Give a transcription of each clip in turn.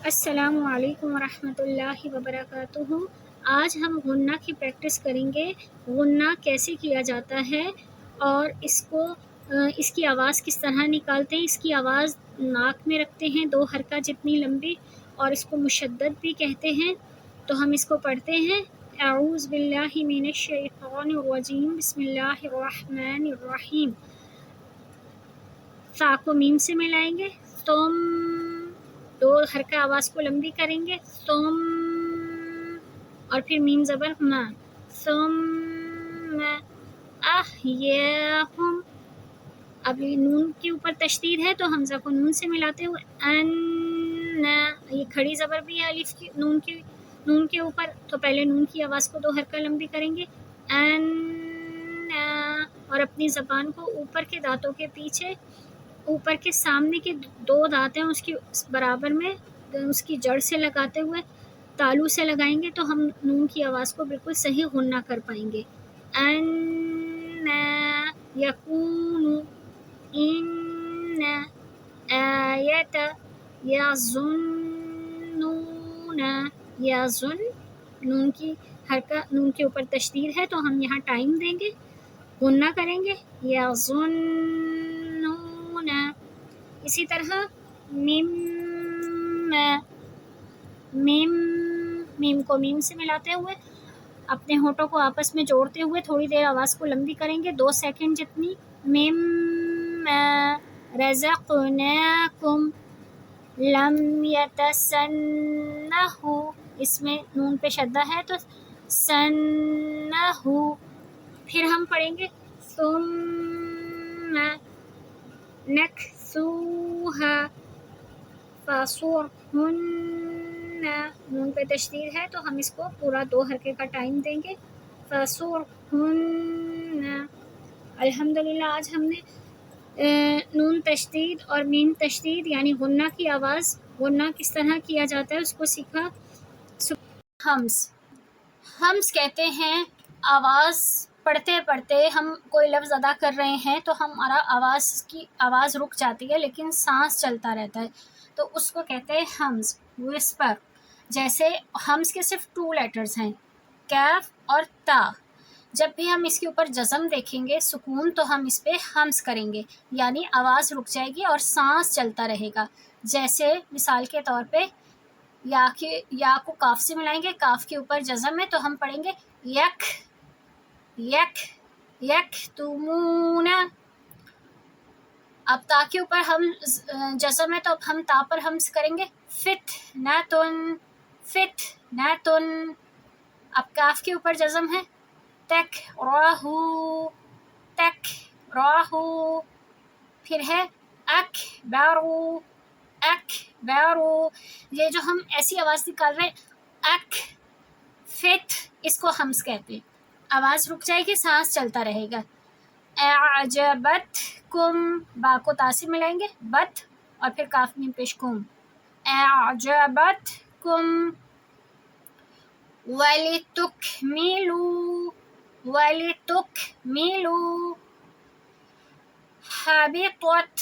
السلام علیکم ورحمۃ اللہ وبرکاتہ۔ آج ہم غنہ کی پریکٹس کریں گے۔ غنہ کیسے کیا جاتا ہے اور اس کی آواز کس طرح نکالتے ہیں۔ اس کی آواز ناک میں رکھتے ہیں 2 حرکہ جتنی لمبی، اور اس کو مشدد بھی کہتے ہیں۔ تو ہم اس کو پڑھتے ہیں۔ اعوذ باللہ من الشیطان الرجیم، بسم اللہ الرحمن الرحیم۔ فا کو میم سے ملائیں گے، تم 2 حرکہ آواز کو لمبی کریں گے، تم، اور پھر میم زبر ما، ثم احیاہم۔ اب یہ نون کے اوپر تشدید ہے تو حمزہ کو نون سے ملاتے ہوئے ان، یہ کھڑی زبر بھی ہے الف کی نون کے اوپر، تو پہلے نون کی آواز کو 2 حرکہ لمبی کریں گے، ان، اور اپنی زبان کو اوپر کے دانتوں کے پیچھے، اوپر کے سامنے کے 2 دانت ہیں اس کی برابر میں، اس کی جڑ سے لگاتے ہوئے تالو سے لگائیں گے تو ہم نون کی آواز کو بالکل صحیح غنہ کر پائیں گے۔ ان یکون، ان آیت، یظنون، یظن، نون کی حرکہ نون کے اوپر تشدید ہے تو ہم یہاں ٹائم دیں گے، غنہ کریں گے، یظنون۔ اسی طرح میم کو میم سے ملاتے ہوئے اپنے ہونٹوں کو آپس میں جوڑتے ہوئے تھوڑی دیر آواز کو لمبی کریں گے، 2 سیکنڈ جتنی۔ رزقناکم لم یتسنہ، اس میں نون پہ شدہ ہے تو سنہ۔ پھر ہم پڑھیں گے ثم نکسوہا فصرہن، نون پہ تشدید ہے تو ہم اس کو پورا 2 حرکے کا ٹائم دیں گے، فصرہن۔ الحمدللہ آج ہم نے نون تشدید اور میم تشدید یعنی غنہ کی آواز، غنہ کس طرح کیا جاتا ہے اس کو سیکھا۔ ہمز کہتے ہیں آواز پڑھتے پڑھتے ہم کوئی لفظ ادا کر رہے ہیں تو ہمارا آواز رک جاتی ہے لیکن سانس چلتا رہتا ہے، تو اس کو کہتے ہیں ہمز، وسپر۔ جیسے ہمز کے صرف 2 لیٹرز ہیں، کیف اور تا۔ جب بھی ہم اس کے اوپر جزم دیکھیں گے، سکون، تو ہم اس پہ ہمز کریں گے، یعنی آواز رک جائے گی اور سانس چلتا رہے گا۔ جیسے مثال کے طور پہ یا کو کاف سے ملائیں گے، کاف کے اوپر جزم ہے تو ہم پڑھیں گے یک، یک، یک تمون۔ اب تا کے اوپر ہم جزم ہے تو اب ہم تا پر ہمز کریں گے، فتنۃن، فتنۃن۔ اب کاف کے اوپر جزم ہے، تک راہو، تک راہو۔ پھر ہے اکبرو، اکبرو۔ یہ جو ہم ایسی آواز نکال رہے ہیں اک، فت، اس کو ہمز کہتے ہیں۔ آواز رک جائے گی، سانس چلتا رہے گا۔ اعجبتکم، با کو تا سے ملائیں گے، بت، اور پھر کاف میم پیش کم، اعجبتکم۔ وَلِتُکْمِلُوا، وَلِتُکْمِلُوا۔ حَبِطَتْ،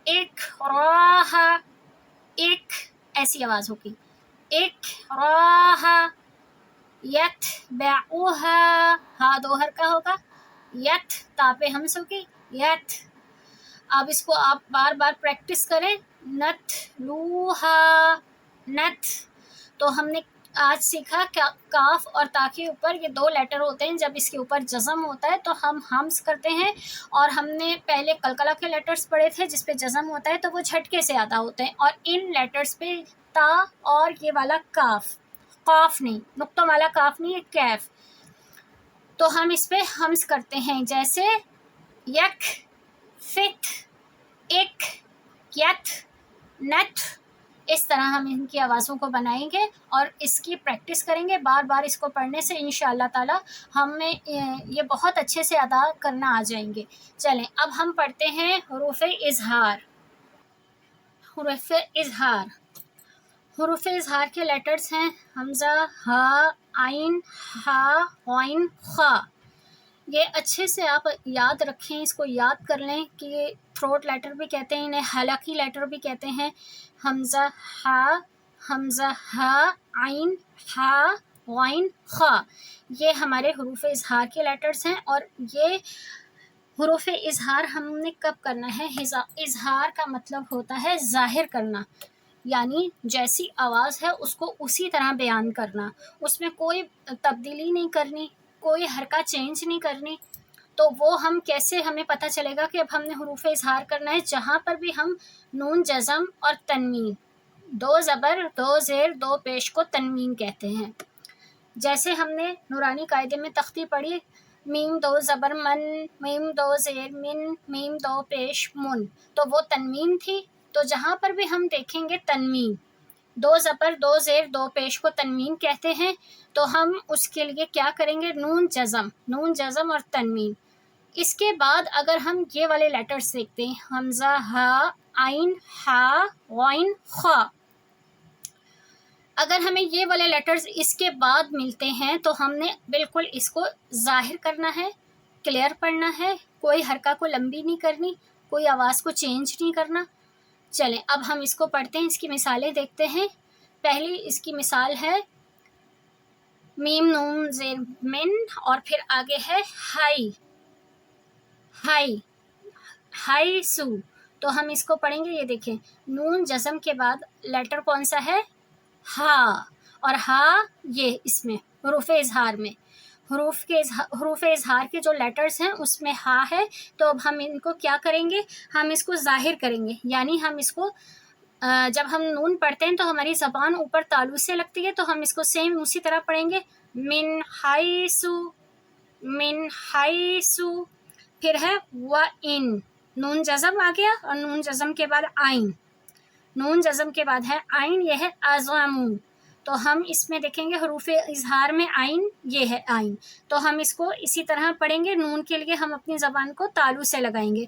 اِکْرَاہَ، ایک ایسی آواز ہوگی، اِکْرَاہَ۔ یتبعوہا، ہا 2 حرکہ ہوگا، یت، تا پہ ہمز ہوگی، یت۔ اب اس کو آپ بار بار پریکٹس کریں، نتلوہا، نت۔ تو ہم نے آج سیکھا کاف اور تا کے اوپر یہ 2 لیٹر ہوتے ہیں، جب اس کے اوپر جزم ہوتا ہے تو ہم ہمز کرتے ہیں، اور ہم نے پہلے قلقلہ کے لیٹرز پڑھے تھے جس پہ جزم ہوتا ہے تو وہ جھٹکے سے ادا ہوتے ہیں، اور ان لیٹرز پہ تا اور یہ والا کاف، قاف نہیں، نقطوں والا کاف نہیں، یہ کیف، تو ہم اس پہ ہمز کرتے ہیں، جیسے یک، فت، اک، یت، نت۔ اس طرح ہم ان کی آوازوں کو بنائیں گے اور اس کی پریکٹس کریں گے، بار بار اس کو پڑھنے سے انشاءاللہ تعالی ہمیں یہ بہت اچھے سے ادا کرنا آ جائیں گے۔ چلیں اب ہم پڑھتے ہیں حروف اظہار۔ حروف اظہار، حروف اظہار کے لیٹرز ہیں حمزہ، ہا، عین، ہا، غین، خا۔ یہ اچھے سے آپ یاد رکھیں، اس کو یاد کر لیں کہ تھروٹ لیٹر بھی کہتے ہیں انہیں، حلقی لیٹر بھی کہتے ہیں. حمزہ ہا عین ہا غین خا، یہ ہمارے حروف اظہار کے لیٹرز ہیں. اور یہ حروف اظہار ہم نے کب کرنا ہے؟ اظہار کا مطلب ہوتا ہے ظاہر کرنا، یعنی جیسی آواز ہے اس کو اسی طرح بیان کرنا، اس میں کوئی تبدیلی نہیں کرنی، کوئی حرکہ چینج نہیں کرنی. تو وہ ہم کیسے، ہمیں پتہ چلے گا کہ اب ہم نے حروف اظہار کرنا ہے؟ جہاں پر بھی ہم نون جزم اور تنوین، 2 زبر 2 زیر 2 پیش کو تنوین کہتے ہیں. جیسے ہم نے نورانی قاعدے میں تختی پڑھی، میم 2 زبر من، میم 2 زیر من، میم 2 پیش من، تو وہ تنوین تھی. تو جہاں پر بھی ہم دیکھیں گے تنوین، 2 زبر 2 زیر 2 پیش کو تنوین کہتے ہیں، تو ہم اس کے لیے کیا کریں گے؟ نون جزم اور تنوین. اس کے بعد اگر ہم یہ والے لیٹرز دیکھتے ہیں، حمزہ ہا عین ہا غین خا، اگر ہمیں یہ والے لیٹرز اس کے بعد ملتے ہیں تو ہم نے بالکل اس کو ظاہر کرنا ہے، کلیئر پڑھنا ہے، کوئی حرکہ کو لمبی نہیں کرنی، کوئی آواز کو چینج نہیں کرنا. چلیں اب ہم اس کو پڑھتے ہیں، اس کی مثالیں دیکھتے ہیں. پہلی اس کی مثال ہے میم نون زیر من اور پھر آگے ہے ہائی سو. تو ہم اس کو پڑھیں گے، یہ دیکھیں نون جزم کے بعد لیٹر کون سا ہے؟ ہا، اور ہا یہ اس میں حروف اظہار میں، حروف اظہار کے جو لیٹرز ہیں اس میں ہا ہے. تو اب ہم ان کو کیا کریں گے؟ ہم اس کو ظاہر کریں گے، یعنی ہم اس کو جب ہم نون پڑھتے ہیں تو ہماری زبان اوپر تالو سے لگتی ہے، تو ہم اس کو سیم اسی طرح پڑھیں گے، من حیثو. پھر ہے وَإِن، نون جزم آ گیا، اور نون جزم کے بعد آئین، نون جزم کے بعد ہے آئین، یہ ہے اعظم. تو ہم اس میں دیکھیں گے حروف اظہار میں آئین، یہ ہے آئین. تو ہم اس کو اسی طرح پڑھیں گے، نون کے لیے ہم اپنی زبان کو تالو سے لگائیں گے،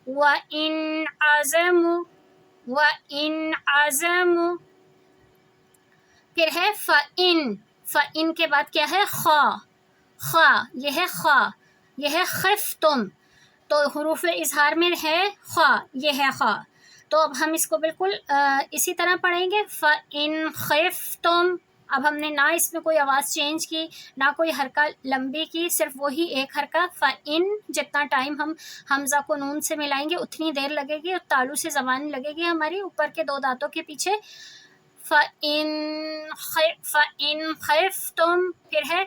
وَإِنْ عَزَمُ. پھر ہے فَإِن کے بعد کیا ہے؟ خا، یہ ہے خفتم. تو حروف اظہار میں ہے خا، یہ ہے خا. تو اب ہم اس کو بالکل اسی طرح پڑھیں گے، فَإِن خفتم. اب ہم نے نہ اس میں کوئی آواز چینج کی، نہ کوئی حرکہ لمبی کی، صرف وہی ایک حرکہ فَإِن. جتنا ٹائم ہم حمزہ کو نون سے ملائیں گے اتنی دیر لگے گی، اور تالو سے زبان لگے گی ہماری اوپر کے 2 دانتوں کے پیچھے. فَإِن خفتم. پھر ہے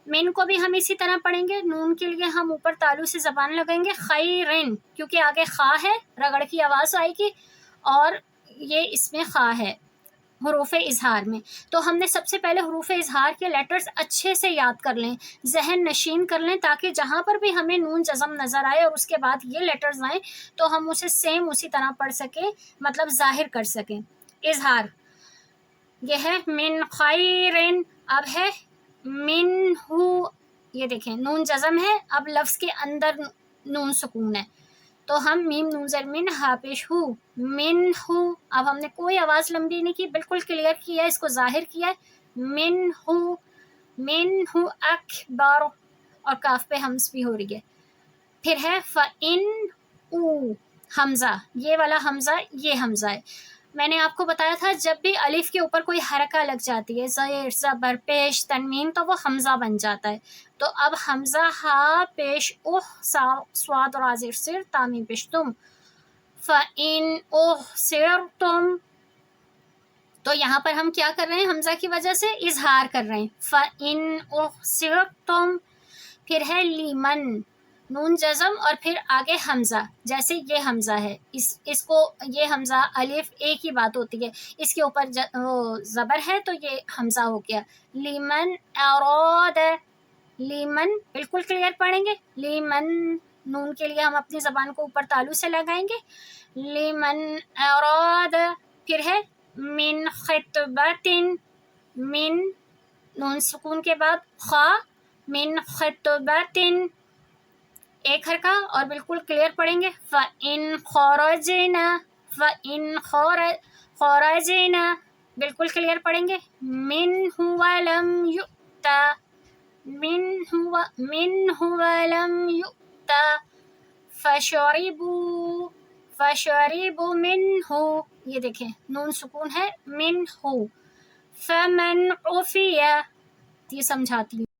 من کو بھی ہم اسی طرح پڑھیں گے، نون کے لیے ہم اوپر تالو سے زبان لگائیں گے، خیرن، کیونکہ آگے خا ہے، رگڑ کی آواز آئے گی، اور یہ اس میں خا ہے حروف اظہار میں. تو ہم نے سب سے پہلے حروف اظہار کے لیٹرز اچھے سے یاد کر لیں، ذہن نشین کر لیں، تاکہ جہاں پر بھی ہمیں نون جزم نظر آئے اور اس کے بعد یہ لیٹرز آئیں تو ہم اسے سیم اسی طرح پڑھ سکیں، مطلب ظاہر کر سکیں. اظہار یہ ہے من خیرن. اب ہے من ہو، یہ دیکھیں نون جزم ہے، اب لفظ کے اندر نون سکون ہے، تو ہم میم نون زیر من ہا پیش ہو، من ہو. اب ہم نے کوئی آواز لمبی نہیں کی، بالکل کلیئر کیا ہے، اس کو ظاہر کیا ہے، من ہو اکبر، اور کاف پہ ہمز بھی ہو رہی ہے. پھر ہے فَإِن او، حمزہ، یہ والا حمزہ یہ حمزہ ہے. میں نے آپ کو بتایا تھا جب بھی الف کے اوپر کوئی حرکہ لگ جاتی ہے، زیر زبر پیش تنوین، تو وہ حمزہ بن جاتا ہے. تو اب حمزہ ہا پیش اوہ سواد اور آزر سر تامیم پیش تم، فَإِن أُحْصِرْتُمْ. تو یہاں پر ہم کیا کر رہے ہیں؟ حمزہ کی وجہ سے اظہار کر رہے ہیں، فَإِن أُحْصِرْتُمْ. پھر ہے لیمن، نون جزم اور پھر آگے حمزہ، جیسے یہ حمزہ ہے، اس کو یہ حمزہ الف ایک ہی بات ہوتی ہے، اس کے اوپر زبر ہے تو یہ حمزہ ہو گیا. لیمن اراد، لیمن بالکل کلیئر پڑھیں گے، لیمن، نون کے لیے ہم اپنی زبان کو اوپر تالو سے لگائیں گے، لیمن اراد. پھر ہے من خطبت، من نون سکون کے بعد خا، من خطبت، ایک حرکہ اور بالکل کلیئر پڑھیں گے، فَإِن خَرَجْنَا، فَإِن خَرَجْنَا، بالکل کلیئر پڑھیں گے، مِنْهُ وَلَمْ يُؤْتَ، مِنْهُ وَلَمْ يُؤْتَ. فشربوا فشربوا منہ، یہ دیکھیں نون سکون ہے، منہ، فمن عفی، یہ سمجھاتی ہوں